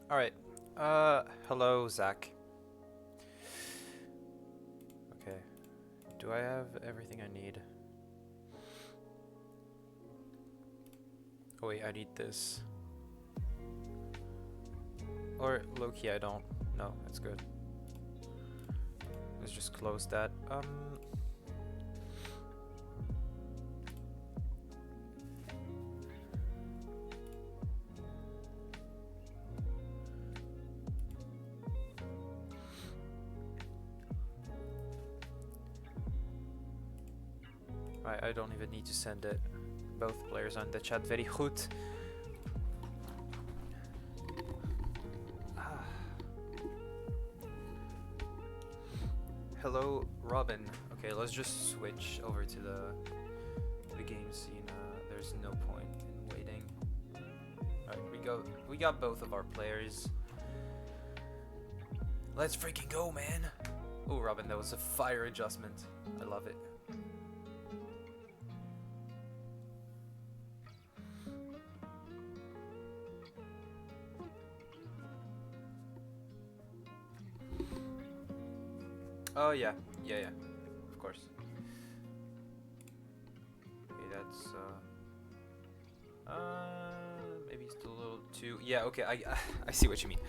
Alright. Hello, Zach. Okay. Do I have everything I need? Oh wait, I need this. Or low-key, I don't. No, it's good. Let's just close that. I don't even need to send it. Both players on the chat. Very goed. Ah. Hello, Robin. Okay, let's just switch over to the game scene. There's no point in waiting. Alright, we got both of our players. Let's freaking go, man! Oh, Robin, that was a fire adjustment. I love it. Oh yeah, yeah, of course. Okay, that's maybe still a little too. Yeah, okay, I see what you mean.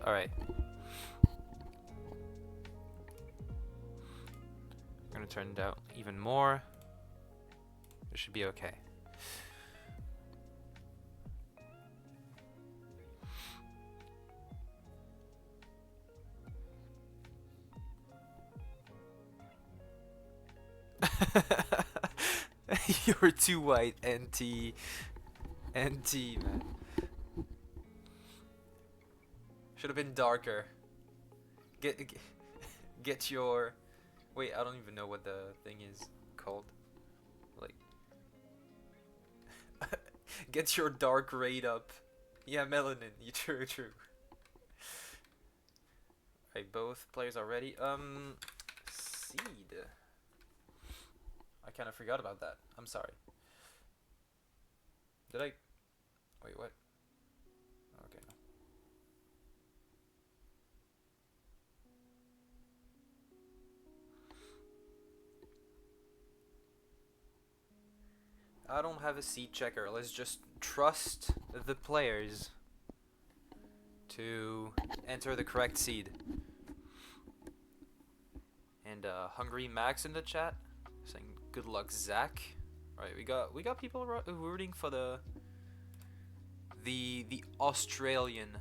All right, I'm gonna turn it down even more. It should be okay. You're too white, NT, NT, man. Should have been darker. Get, get your. Wait, I don't even know what the thing is called. Like, get your dark rate up. Yeah, melanin. You true, true. Alright, both players are ready. Seed. I kind of forgot about that. I'm sorry. Did I? Wait, what? Okay, no. I don't have a seed checker. Let's just trust the players to enter the correct seed. And Hungry Max in the chat saying good luck, Zach. All right, we got people rooting for the Australian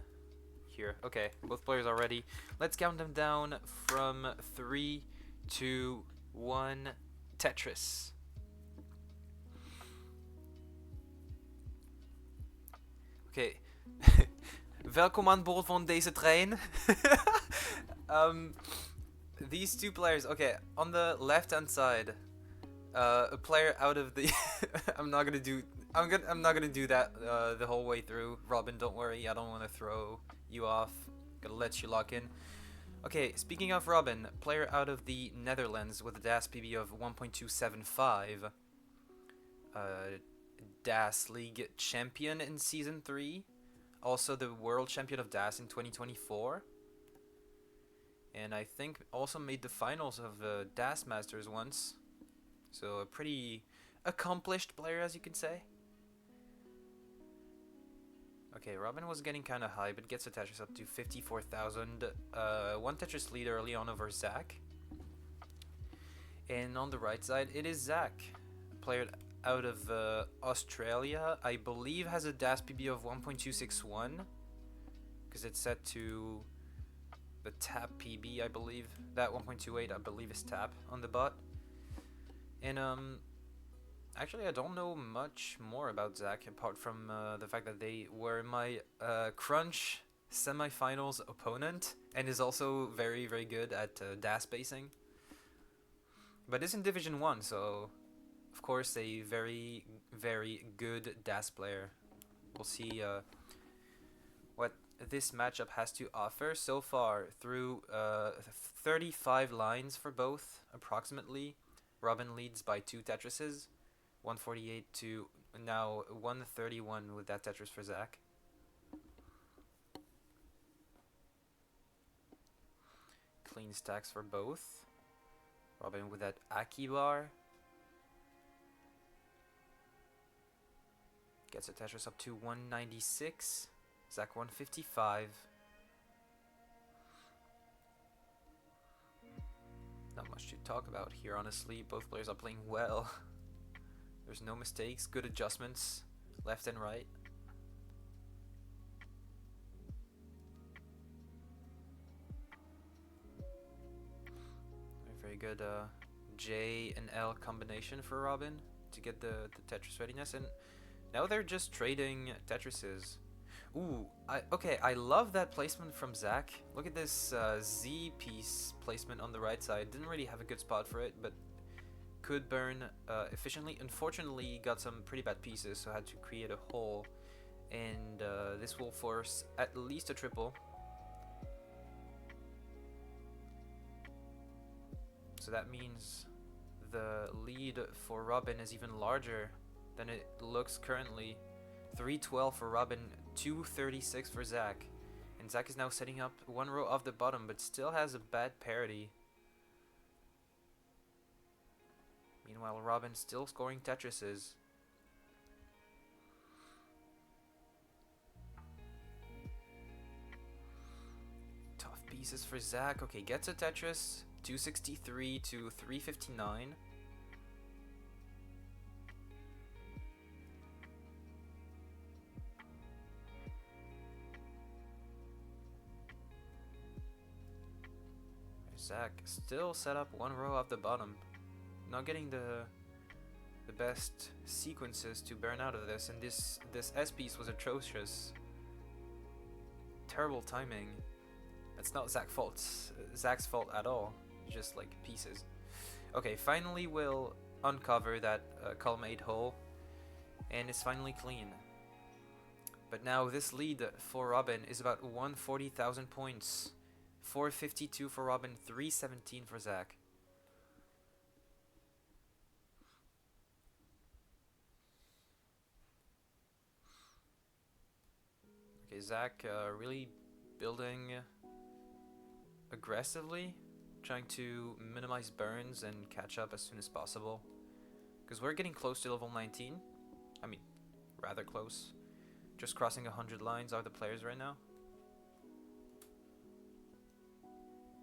here. Okay, both players are ready. Let's count them down from 3, 2, 1. Tetris. Oké. Welkom aan boord van deze trein. These two players. Okay, on the left-hand side, a player out of the. I'm not gonna do. I'm not gonna do that the whole way through. Robin, don't worry. I don't want to throw you off. Gonna let you lock in. Okay, speaking of Robin, player out of the Netherlands with a DAS PB of 1.275. DAS League champion in Season 3. Also the World Champion of DAS in 2024. And I think also made the finals of DAS Masters once. So a pretty accomplished player, as you can say. Okay, Robin was getting kind of high, but gets a Tetris up to 54,000. One Tetris lead early on over Zach. And on the right side, it is Zach, player out of Australia. I believe has a DAS PB of 1.261, because it's set to the tap PB, I believe. That 1.28, I believe, is tap on the bot. And actually, I don't know much more about Zach apart from the fact that they were my Crunch semifinals opponent, and is also very, very good at DAS basing. But is in Division 1, so of course a very, very good DAS player. We'll see what this matchup has to offer. So far, through 35 lines for both, approximately, Robin leads by 2 Tetrises, 148 to now 131 with that Tetris for Zach. clean stacks for both. Robin with that Aki bar. Gets a Tetris up to 196. Zach 155. Not much to talk about here, honestly. Both players are playing well. There's no mistakes, good adjustments, left and right. Very good J and L combination for Robin to get the Tetris readiness, and now they're just trading Tetrises. Ooh, I love that placement from Zach. Look at this Z piece placement on the right side. Didn't really have a good spot for it, but could burn efficiently. Unfortunately, got some pretty bad pieces, so had to create a hole. And this will force at least a triple. So that means the lead for Robin is even larger than it looks currently. 312 for Robin, 236 for Zach. And Zach is now setting up one row off the bottom, but still has a bad parity. Meanwhile, Robin still scoring Tetrises. Tough pieces for Zach. Okay, gets a Tetris. 263 to 359. Zach still set up one row off the bottom. Not getting the best sequences to burn out of this, and this S piece was atrocious. Terrible timing. That's not Zach's fault at all. Just like pieces. Okay, finally we'll uncover that column 8 hole, and it's finally clean. But now this lead for Robin is about 140,000 points. 452 for Robin, 317 for Zach. Okay, Zach really building aggressively, trying to minimize burns and catch up as soon as possible. Because we're getting close to level 19. I mean, rather close. Just crossing 100 lines are the players right now.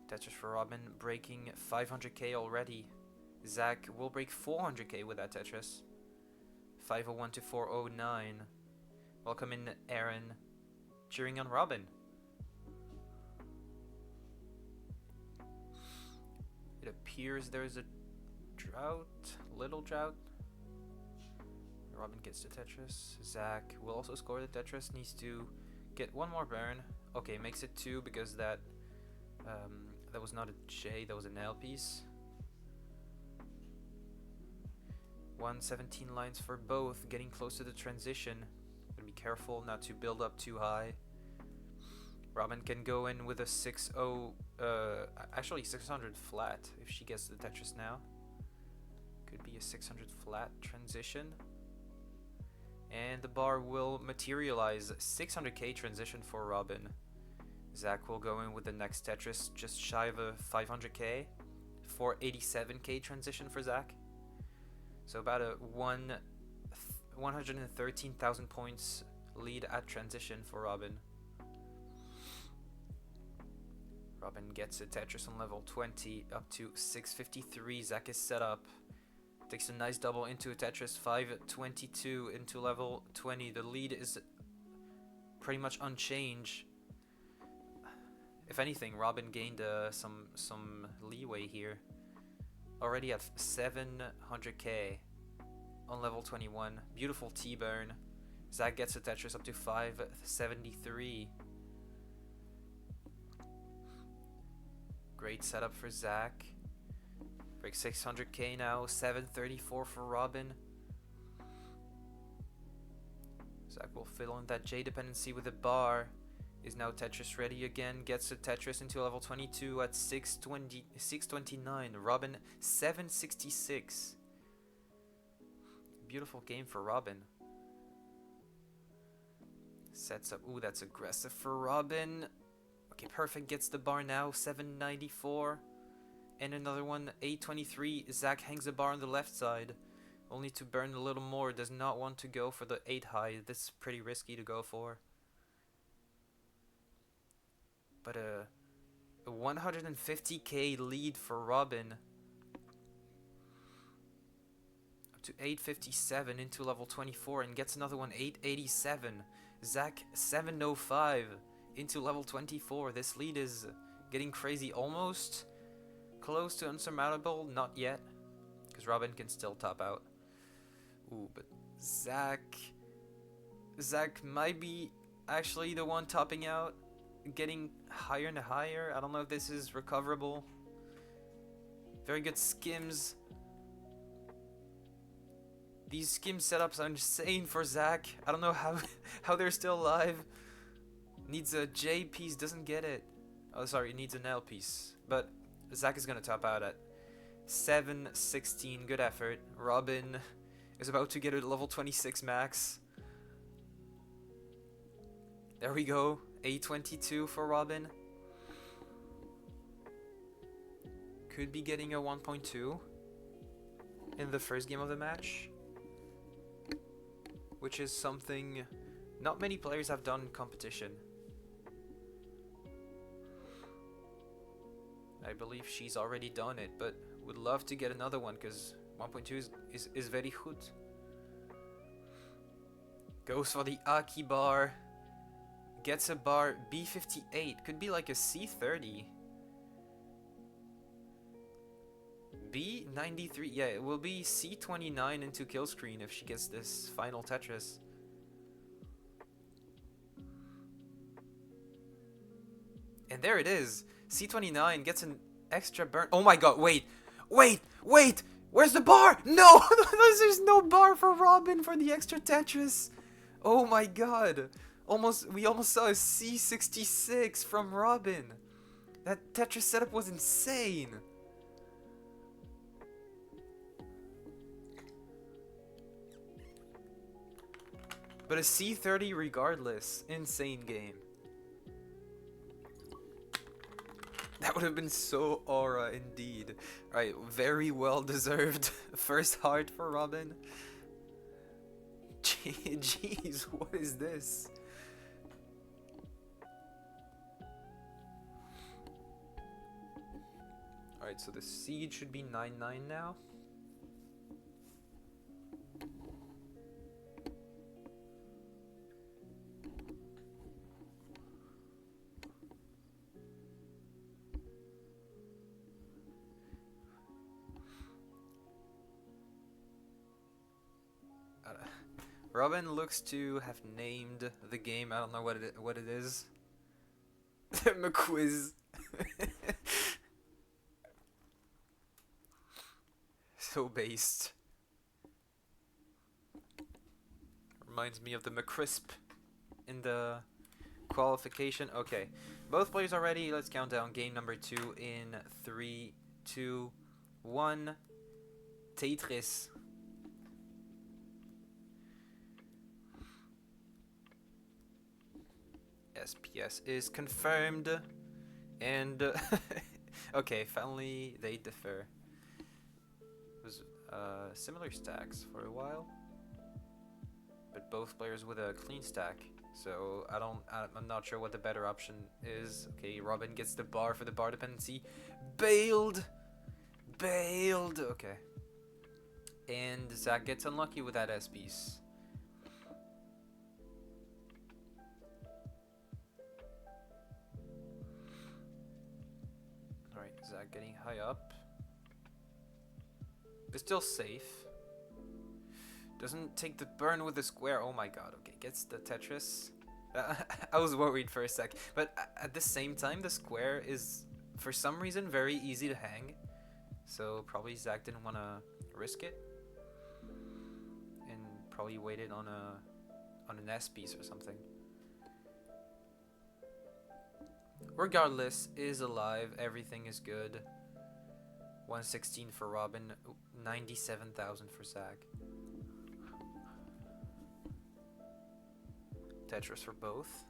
Tetris for Robin breaking 500k already. Zach will break 400k with that Tetris. 501 to 409. Welcome in, Aaron. Cheering on Robin. It appears there's a little drought. Robin gets the Tetris. Zach will also score the Tetris. Needs to get one more burn. Okay, makes it 2 because that was not a J, that was an L piece. 117 lines for both, getting close to the transition. Gotta be careful not to build up too high. Robin can go in with a 6-0, actually 600 flat if she gets the Tetris now. Could be a 600 flat transition. And the bar will materialize. 600k transition for Robin. Zach will go in with the next Tetris just shy of a 500k. 487k transition for Zach. So about a 113,000 points lead at transition for Robin. Robin gets a Tetris on level 20 up to 653. Zach is set up. Takes a nice double into a Tetris. 522 into level 20. The lead is pretty much unchanged. If anything, Robin gained some leeway here. Already at 700k on level 21. Beautiful T-burn. Zach gets a Tetris up to 573. Great setup for Zach. Breaks 600k now. 734 for Robin. Zach will fill in that J dependency with a bar. Is now Tetris ready again. Gets a Tetris into level 22 at 629. Robin 766. Beautiful game for Robin. Sets up. Ooh, that's aggressive for Robin. Okay, perfect. Gets the bar now. 794. And another one, 823. Zach hangs the bar on the left side. Only to burn a little more. Does not want to go for the 8 high. This is pretty risky to go for. But a 150k lead for Robin. Up to 857 into level 24 and gets another one, 887. Zach 705 into level 24. This lead is getting crazy, almost close to unsurmountable. Not yet, because Robin can still top out. Ooh, but Zach might be actually the one topping out, getting higher and higher. I don't know if this is recoverable. Very good skims. These skim setups are insane for Zach. I don't know how they're still alive. Needs a J piece, doesn't get it. Oh, sorry, needs an L piece. But Zach is gonna top out at 716. Good effort. Robin is about to get a level 26 max. There we go. 822 for Robin. Could be getting a 1.2 in the first game of the match, which is something not many players have done in competition. I believe she's already done it, but would love to get another one because 1.2 is very good. Goes for the Aki bar. Gets a bar B58. Could be like a C30. B93. Yeah, it will be C29 into kill screen if she gets this final Tetris. And there it is. C29 gets an extra burn. Oh my god, wait. Where's the bar? No, there's no bar for Robin for the extra Tetris. Oh my god. We almost saw a C66 from Robin. That Tetris setup was insane. But a C30 regardless. Insane game. That would have been so aura indeed. Alright, very well deserved first heart for Robin. Jeez, what is this? Alright, so the seed should be 9-9 now. Robin looks to have named the game. I don't know what it is. McQuiz. So based. Reminds me of the McCrisp in the qualification. Okay, both players are ready. Let's count down game number 2 in 3, 2, 1. Tetris. SPS is confirmed, and okay, finally they differ. It was similar stacks for a while, but both players with a clean stack. So I'm not sure what the better option is. Okay, Robin gets the bar for the bar dependency. Bailed. Okay, and Zach gets unlucky with that S piece. Zach getting high up. But still safe. Doesn't take the burn with the square. Oh my god, okay. Gets the Tetris. I was worried for a sec. But at the same time, the square is, for some reason, very easy to hang. So probably Zach didn't want to risk it. And probably waited on an S piece or something. Regardless, is alive. Everything is good. 116 for Robin. 97,000 for Zach. Tetris for both.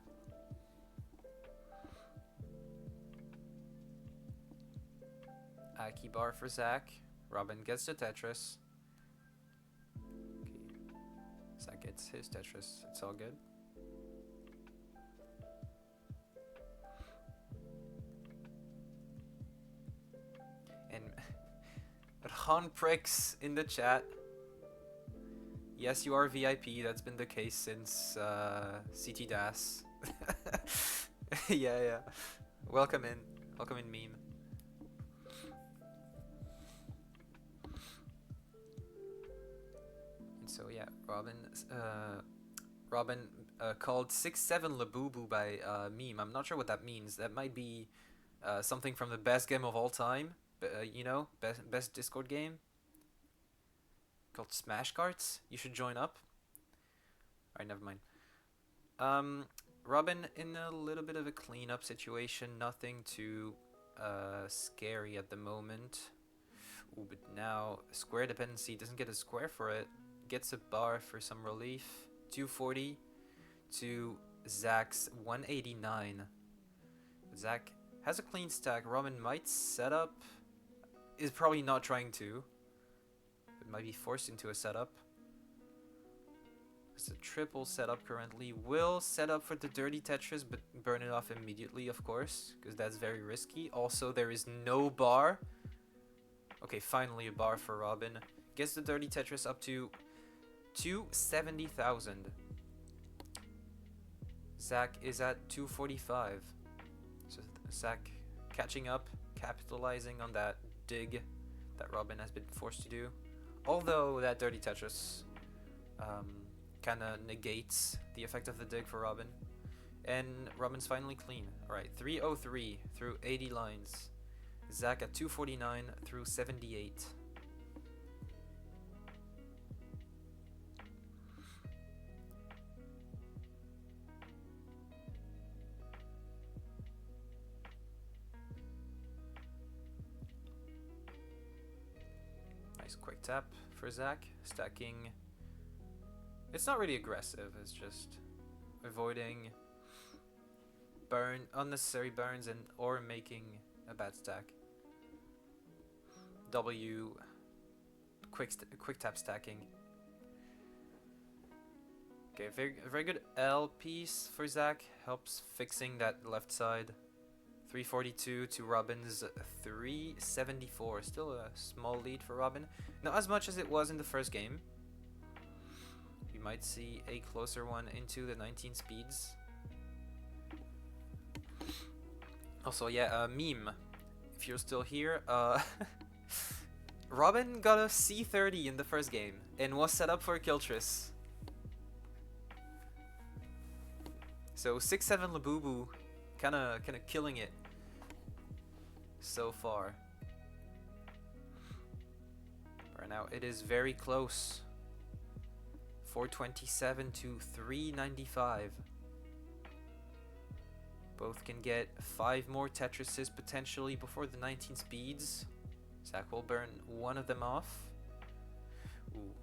Aki bar for Zach. Robin gets the Tetris. Okay. Zach gets his Tetris. It's all good. And Ron Pricks in the chat. Yes, you are VIP. That's been the case since CT Das. Yeah. Welcome in. Welcome in, meme. And so yeah, Robin called 6-7 Labubu by meme. I'm not sure what that means. That might be something from the best game of all time. You know, best Discord game called Smash Carts. You should join up. Alright, never mind. Robin in a little bit of a cleanup situation. Nothing too scary at the moment. Ooh, but now square dependency doesn't get a square for it. Gets a bar for some relief. 240 to Zach's 189. Zach has a clean stack. Robin might set up. Is probably not trying to. But might be forced into a setup. It's a triple setup currently. Will set up for the dirty Tetris, but burn it off immediately, of course, because that's very risky. Also, there is no bar. Okay, finally a bar for Robin. Gets the dirty Tetris up to 270,000. Zach is at 245. So Zach catching up, capitalizing on that dig that Robin has been forced to do. Although that dirty Tetris kind of negates the effect of the dig for Robin. And Robin's finally clean. Alright, 303 through 80 lines. Zach at 249 through 78. Nice quick tap for Zach. Stacking. It's not really aggressive, it's just avoiding unnecessary burns and or making a bad stack. W quick tap stacking. Okay, very good L piece for Zach. Helps fixing that left side. 342 to Robin's 374. Still a small lead for Robin. Not as much as it was in the first game. We might see a closer one into the 19 speeds. Also, yeah, meme. If you're still here, Robin got a C30 in the first game and was set up for Kiltris. So 6-7 Labubu, kinda killing it so far. Right now it is very close. 427 to 395. Both can get 5 more Tetrises potentially before the 19 speeds. Zach will burn one of them off. Ooh.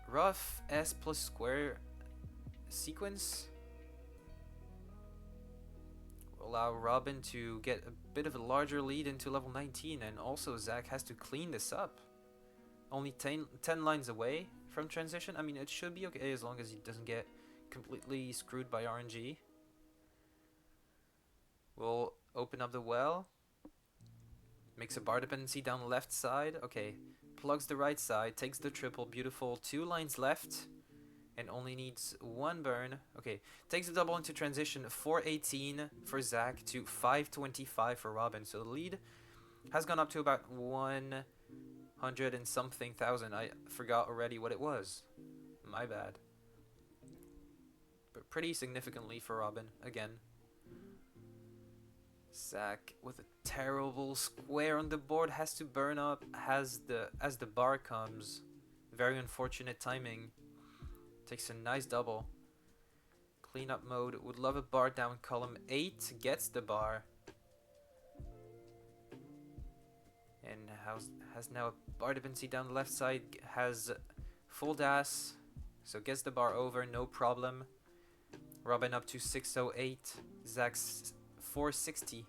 Rough S plus square sequence will allow Robin to get a bit of a larger lead into level 19, and also Zach has to clean this up. Only 10 lines away from transition. I mean, it should be okay as long as he doesn't get completely screwed by RNG. We'll open up the well. Makes a bar dependency down the left side. Okay, plugs the right side, takes the triple, beautiful. 2 lines left, and only needs 1 burn. Okay, takes the double into transition. 418 for Zach to 525 for Robin. So the lead has gone up to about 100 and something thousand. I forgot already what it was. My bad. But pretty significantly for Robin, again. Zach with a terrible square on the board has to burn up as the bar comes. Very unfortunate timing. Takes a nice double. Cleanup mode. Would love a bar down column 8. Gets the bar. And has now a bar dependency down the left side. Has full DAS. So gets the bar over, no problem. Robin up to 608. Zach's 460.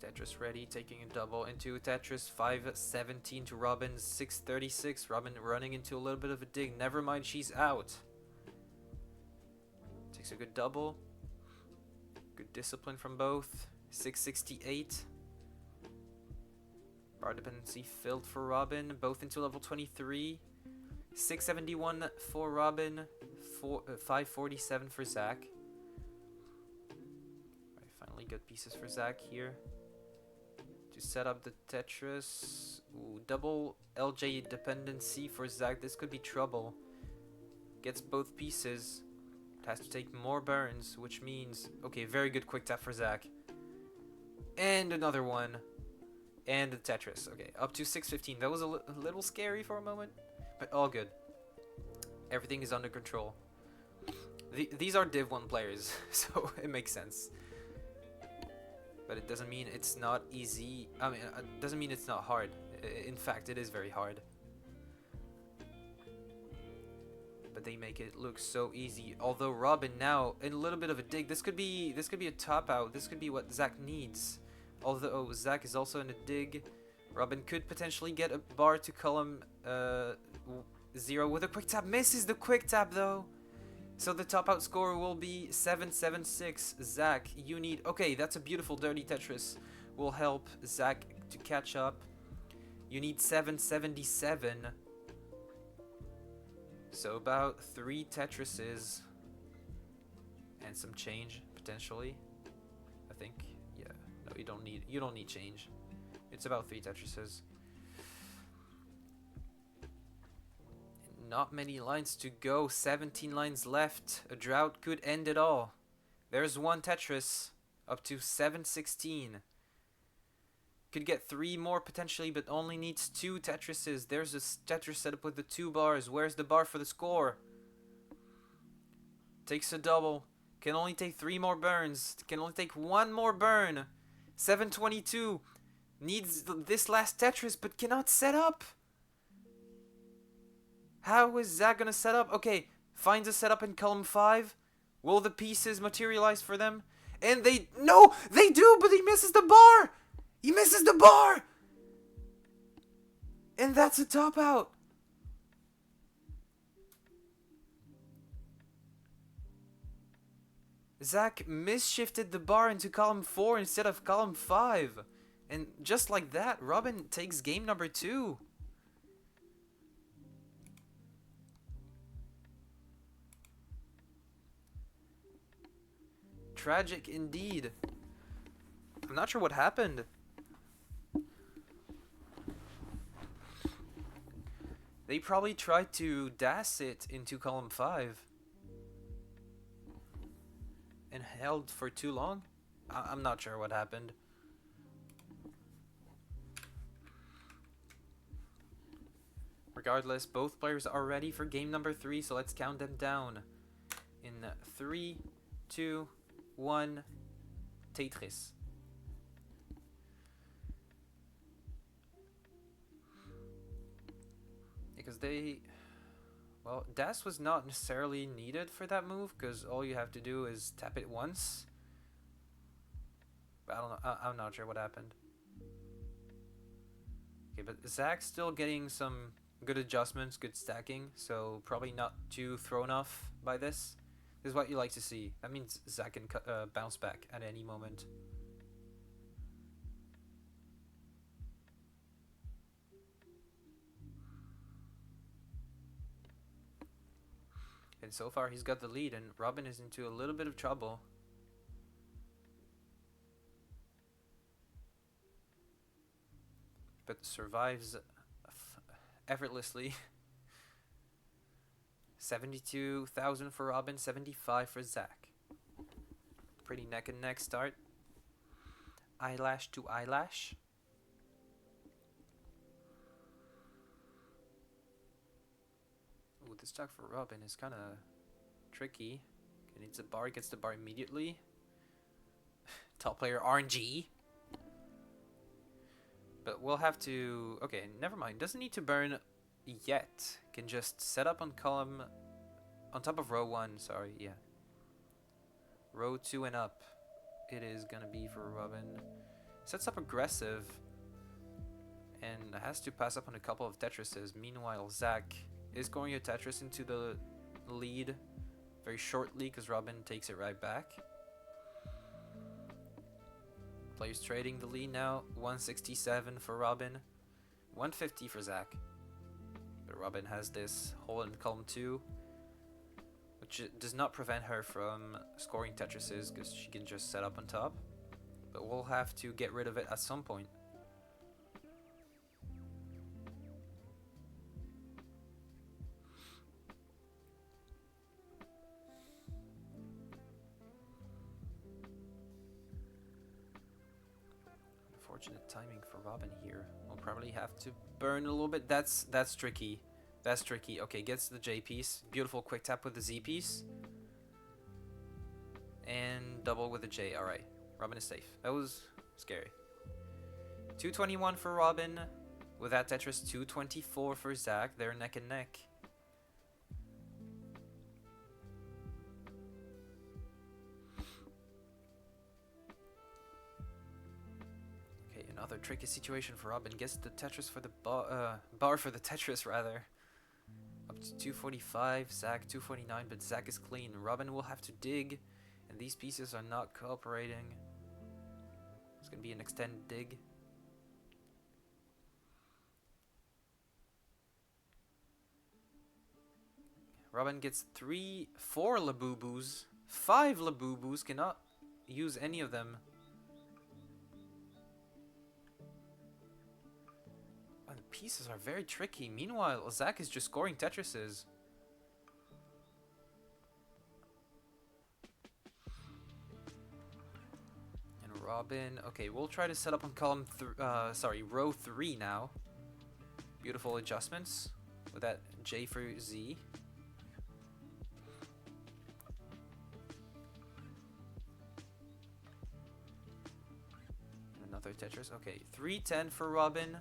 Tetris ready, taking a double into Tetris. 5-17 to Robin. 6-36. Robin running into a little bit of a dig. Never mind, she's out. Takes a good double. Good discipline from both. 6-68. Bar dependency filled for Robin. Both into level 23. 6-71 for Robin. 5-47 for Zach. Finally good pieces for Zach here. To set up the Tetris. Ooh, double LJ dependency for Zach. This could be trouble. Gets both pieces. Has to take more burns, which means... Okay, very good quick tap for Zach. And another one. And the Tetris. Okay, up to 6-15. That was a little scary for a moment. But all good. Everything is under control. These are Div 1 players, so it makes sense. But it doesn't mean it's not easy. I mean, it doesn't mean it's not hard. In fact, it is very hard. But they make it look so easy. Although Robin now in a little bit of a dig. This could be a top out. This could be what Zach needs. Although Zach is also in a dig. Robin could potentially get a bar to column 0 with a quick tap. Misses the quick tap though. So the top out score will be 7-7-6. Zach, you need... Okay, that's a beautiful dirty Tetris. Will help Zach to catch up. You need 7-77. So about 3 Tetrises. And some change, potentially. I think. Yeah. No, you don't need change. It's about 3 Tetrises. Not many lines to go. 17 lines left. A drought could end it all. There's one Tetris. Up to 7-16. Could get 3 more potentially, but only needs 2 Tetrises. There's a Tetris setup with the 2 bars. Where's the bar for the score? Takes a double. Can only take 3 more burns. Can only take 1 more burn. 7-22. Needs this last Tetris, but cannot set up. How is Zach gonna set up? Okay, finds a setup in column 5. Will the pieces materialize for them? And no, they do, but he misses the bar. He misses the bar. And that's a top out. Zach misshifted the bar into column 4 instead of column 5. And just like that, Robin takes game number 2. Tragic indeed. I'm not sure what happened. They probably tried to DAS it into column 5. And held for too long? I'm not sure what happened. Regardless, both players are ready for game number 3, so let's count them down. In 3, 2, 1, Tetris. Because well, DAS was not necessarily needed for that move, because all you have to do is tap it once. But I don't know, I'm not sure what happened. Okay, but Zach's still getting some good adjustments, good stacking, so probably not too thrown off by this. This is what you like to see. That means Zach can bounce back at any moment. And so far he's got the lead, and Robin is into a little bit of trouble. But survives effortlessly. 72,000 for Robin, 75 for Zach. Pretty neck and neck start. Eyelash to eyelash. Ooh, this stock for Robin is kind of tricky. Okay, needs a bar, gets the bar immediately. Top player RNG. But we'll have to... Okay, never mind. Doesn't need to burn yet. Can just set up on column... On top of row 1, sorry, yeah. Row 2 and up. It is gonna be for Robin. Sets up aggressive and has to pass up on a couple of Tetrises. Meanwhile, Zach is going a Tetris into the lead very shortly because Robin takes it right back. Players trading the lead now. 167 for Robin, 150 for Zach. But Robin has this hole in column 2, which does not prevent her from scoring Tetrises because she can just set up on top. But we'll have to get rid of it at some point. Unfortunate timing for Robin here. We'll probably have to burn a little bit. That's tricky. That's tricky. Okay, gets the J piece. Beautiful quick tap with the Z piece. And double with the J. Alright. Robin is safe. That was scary. 221 for Robin. With that Tetris, 224 for Zach. They're neck and neck. Okay, another tricky situation for Robin. Gets the Tetris for the bar for the Tetris rather. Up to 245. Zach 249, but Zach is clean. Robin will have to dig, and these pieces are not cooperating. It's gonna be an extended dig. Robin gets 4 Labubus. 5 Labubus, cannot use any of them. And the pieces are very tricky. Meanwhile, Zach is just scoring Tetrises. Robin. Okay, we'll try to set up on row 3 now. Beautiful adjustments with that J for Z. Another Tetris. Okay, 310 for Robin.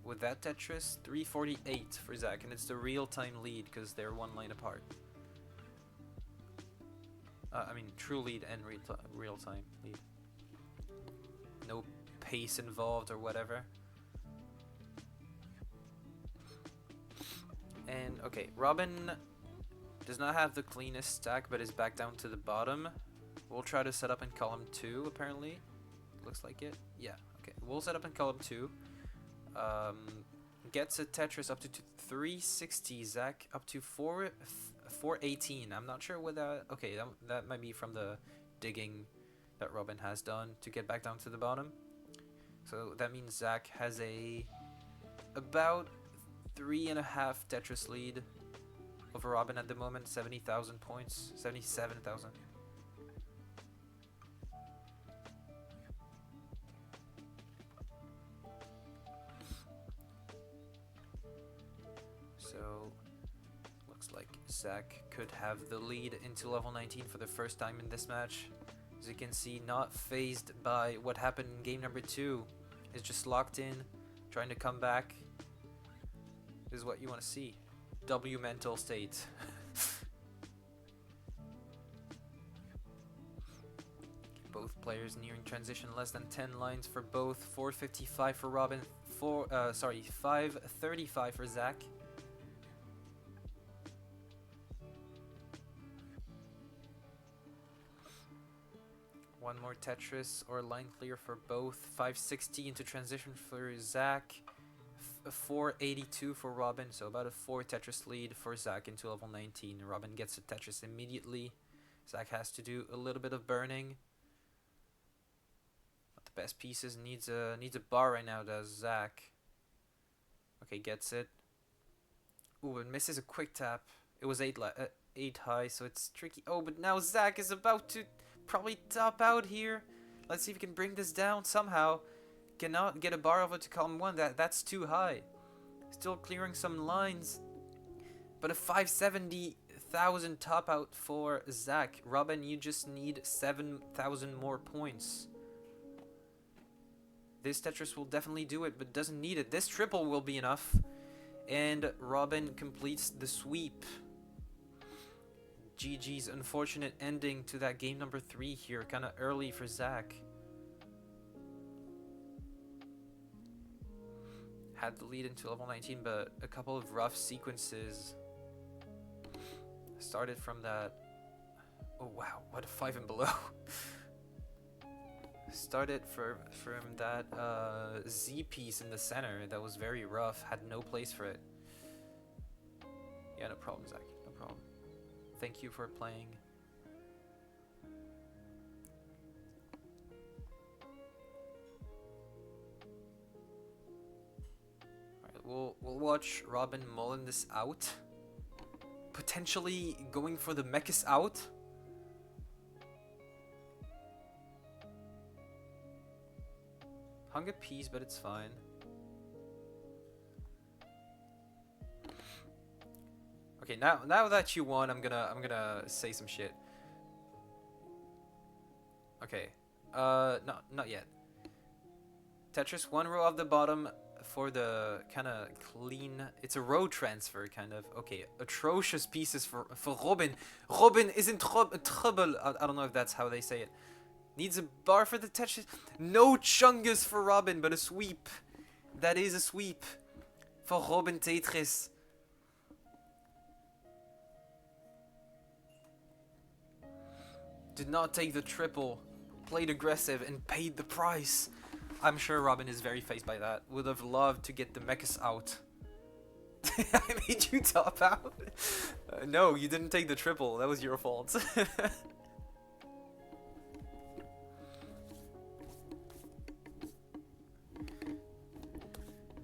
With that Tetris, 348 for Zach, and it's the real-time lead because they're one line apart. I mean, true lead and real-time lead. No pace involved or whatever. And, okay, Robin does not have the cleanest stack, but is back down to the bottom. We'll try to set up in column 2, apparently. Looks like it. Yeah, okay. We'll set up in column 2. Gets a Tetris up to 360. Zach up to 418. I'm not sure what that... Okay, that might be from the digging that Robin has done to get back down to the bottom. So that means Zach has about 3.5 Tetris lead over Robin at the moment. 70,000 points. 77,000. So, looks like Zach could have the lead into level 19 for the first time in this match. As you can see, not phased by what happened in game number 2. Is just locked in, trying to come back. This is what you want to see. W mental state. Both players nearing transition, less than 10 lines for both. 455 for Robin, 535 for Zach. One more Tetris or line clear for both. 560 into transition for Zach. 482 for Robin, so about a 4 Tetris lead for Zach into level 19. Robin gets a Tetris immediately. Zach has to do a little bit of burning. Not the best pieces. Needs a bar right now, does Zach. Okay, gets it. Ooh, it misses a quick tap. It was 8 high, so it's tricky. Oh, but now Zach is about to probably top out here. Let's see if we can bring this down somehow. Cannot get a bar over to column 1. That's too high. Still clearing some lines. But a 570,000 top out for Zach. Robin, you just need 7,000 more points. This Tetris will definitely do it, but doesn't need it. This triple will be enough. And Robin completes the sweep. GG's unfortunate ending to that game number 3 here. Kind of early for Zach. had the lead into level 19, but a couple of rough sequences started from that. Oh wow, what a 5 and below. Started from that Z piece in the center that was very rough, had no place for it. Yeah, no problem, Zach, no problem. Thank you for playing. Alright, we'll watch Robin mulling this out. Potentially going for the Mechas out. Hung a piece, but it's fine. Okay, now that you won, I'm gonna say some shit. Okay, not yet. Tetris, one row off the bottom for the kind of clean. It's a row transfer, kind of. Okay, atrocious pieces for Robin. Robin is in trouble. I don't know if that's how they say it. Needs a bar for the Tetris. No chungus for Robin, but a sweep. That is a sweep for Robin Tetris. Did not take the triple, played aggressive, and paid the price. I'm sure Robin is very phased by that. Would have loved to get the Mechas out. I made you top out? No, you didn't take the triple. That was your fault.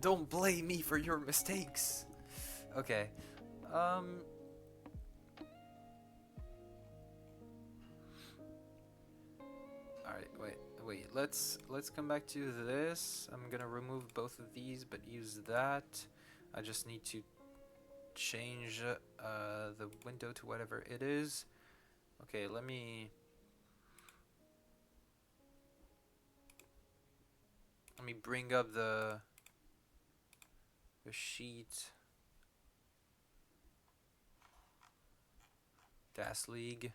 Don't blame me for your mistakes. Okay. Alright, wait. Let's come back to this. I'm gonna remove both of these, but use that. I just need to change the window to whatever it is. Okay, let me bring up the sheet. DAS League.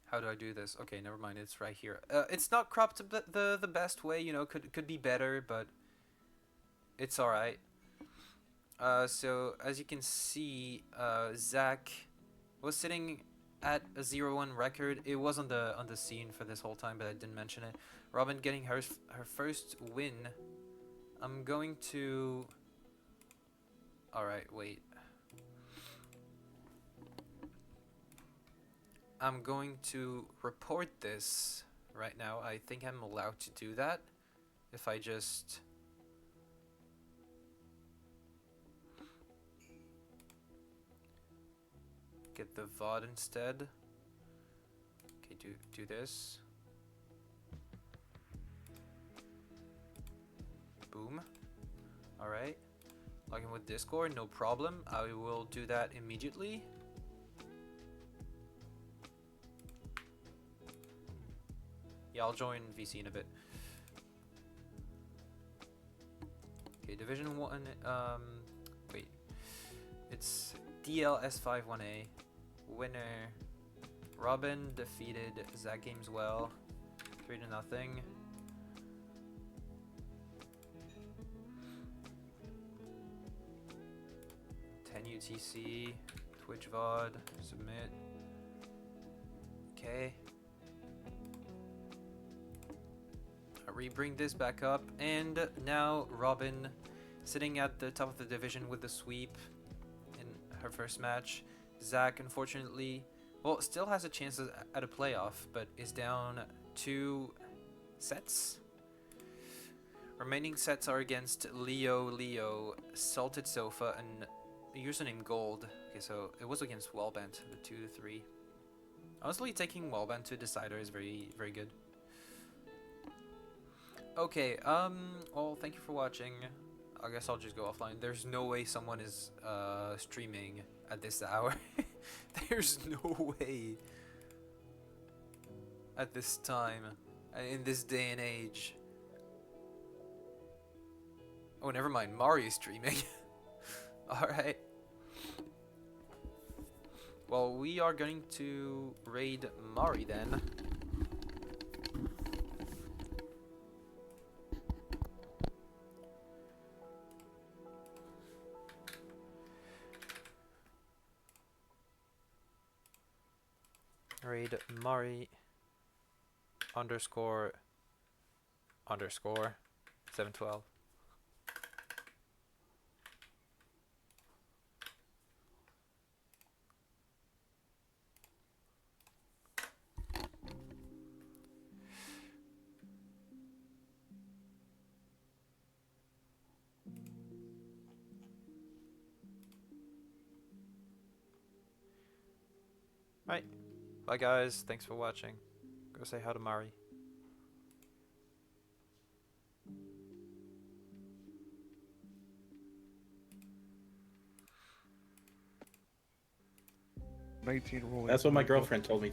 How do I do this? Okay, never mind. It's right here. It's not cropped the best way. You know, could be better, but it's all right. So as you can see, Zach was sitting at a 0-1 record. It was on the scene for this whole time, but I didn't mention it. Robin getting her first win. I'm going to. All right, wait. I'm going to report this right now. I think I'm allowed to do that if I just get the VOD instead. Okay, do this. Boom. Alright. Login with Discord, no problem. I will do that immediately. Yeah, I'll join VC in a bit. Okay, Division 1, wait. It's DLS51A. Winner. Robin defeated Zach Games well. 3-0. 10 UTC. Twitch VOD. Submit. Okay. Bring this back up, and now Robin sitting at the top of the division with the sweep in her first match. Zach, unfortunately, well, still has a chance at a playoff, but is down 2 sets. Remaining sets are against Leo, Salted Sofa, and username Gold. Okay, so it was against Wellbent, the 2-3. Honestly, taking Wellbent to decider is very, very good. Okay, well, thank you for watching. I guess I'll just go offline. There's no way someone is, streaming at this hour. There's no way. At this time. In this day and age. Oh, never mind. Mari's streaming. Alright. Well, we are going to raid Mari then. Raid Mari underscore 712. Right. Bye guys. Thanks for watching. Go say hi to Mari. Rolling. That's what my girlfriend told me to.